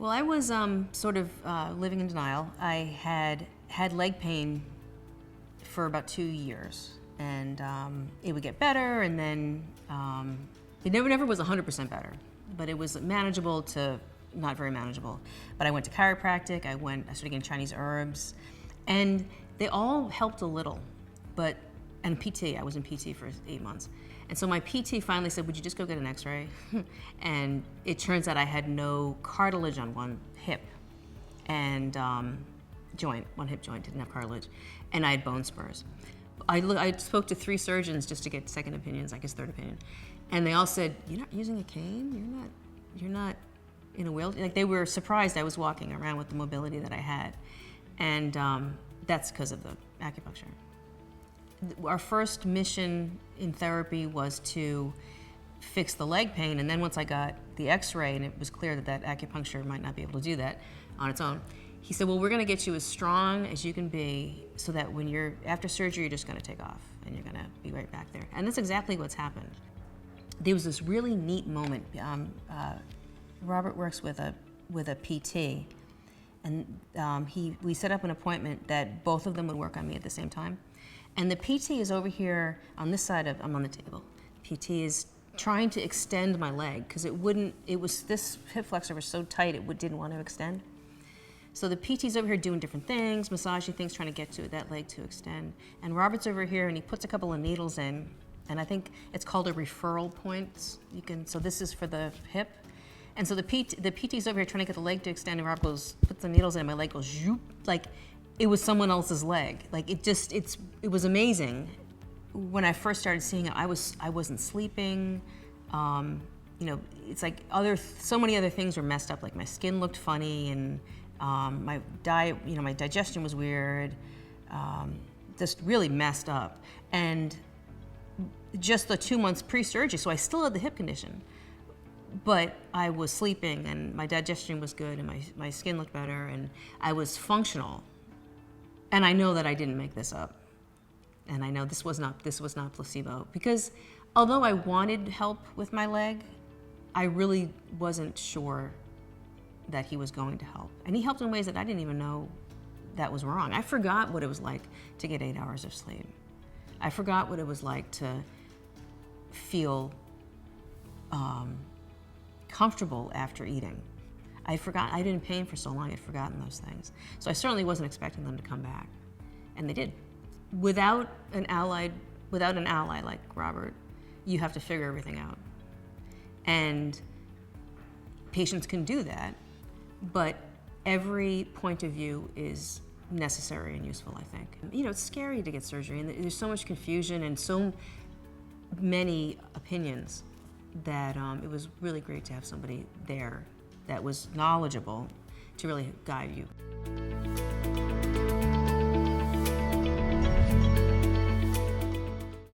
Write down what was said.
Well, I was sort of living in denial. I had leg pain for about 2 years, and it would get better, and then it never was 100% better, but it was manageable to not very manageable. But I went to chiropractic. I started getting Chinese herbs, and they all helped a little. And PT, I was in PT for 8 months. And so my PT finally said, would you just go get an x-ray? And it turns out I had no cartilage on one hip and one hip joint, didn't have cartilage, and I had bone spurs. I spoke to 3 surgeons just to get second opinions, I guess third opinion. And they all said, you're not using a cane? You're not in a wheelchair? Like, they were surprised I was walking around with the mobility that I had. And that's because of the acupuncture. Our first mission in therapy was to fix the leg pain, and then once I got the x-ray and it was clear that acupuncture might not be able to do that on its own, he said, well, we're going to get you as strong as you can be so that when you're after surgery, you're just going to take off and you're going to be right back there. And that's exactly what's happened. There was this really neat moment. Robert works with a PT, and we set up an appointment that both of them would work on me at the same time. And the PT is over here on this side I'm on the table. PT is trying to extend my leg because this hip flexor was so tight it didn't want to extend. So the PT's over here doing different things, massaging things, trying to get to that leg to extend. And Robert's over here and he puts a couple of needles in, and I think it's called a referral point. So this is for the hip. And so the PT's over here trying to get the leg to extend, and Robert puts the needles in, and my leg goes zoop, like it was someone else's leg. Like it was amazing. When I first started seeing it, I wasn't sleeping. It's like so many other things were messed up. Like my skin looked funny, and my diet, my digestion was weird. Just really messed up. And just the 2 months pre-surgery, so I still had the hip condition, but I was sleeping, and my digestion was good, and my skin looked better, and I was functional. And I know that I didn't make this up. And I know this was not placebo, because although I wanted help with my leg, I really wasn't sure that he was going to help. And he helped in ways that I didn't even know that was wrong. I forgot what it was like to get 8 hours of sleep. I forgot what it was like to feel comfortable after eating. I'd been in pain for so long, I'd forgotten those things. So I certainly wasn't expecting them to come back, and they did. Without an ally like Robert, you have to figure everything out. And patients can do that, but every point of view is necessary and useful, I think. It's scary to get surgery, and there's so much confusion and so many opinions that it was really great to have somebody there that was knowledgeable to really guide you.